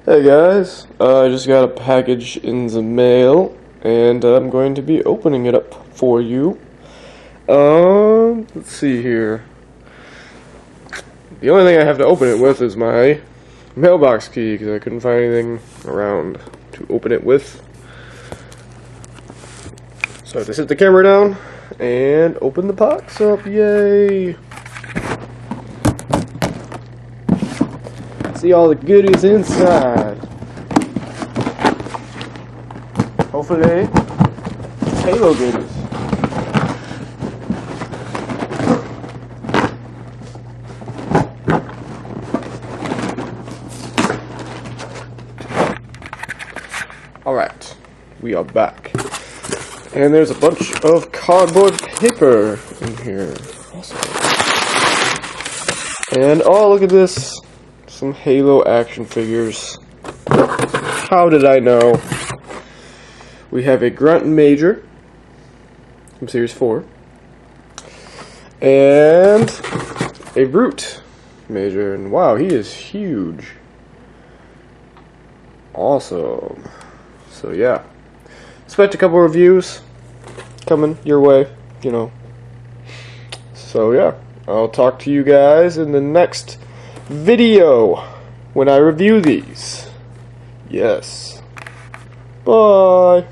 Hey guys, I just got a package in the mail, and I'm going to be opening it up for you. Let's see here. The only thing I have to open it with is my mailbox key, because I couldn't find anything around to open it with. So I have to sit the camera down and open the box up, yay! See all the goodies inside. Hopefully, Halo goodies. Alright, we are back. And there's a bunch of cardboard paper in here. Awesome. And oh, look at this. Some Halo action figures. How did I know? We have a Grunt Major from Series 4. And a Brute Major. And wow, he is huge. Awesome. So yeah. Expect a couple reviews coming your way, you know. So yeah. I'll talk to you guys in the next video when I review these. Yes. Bye.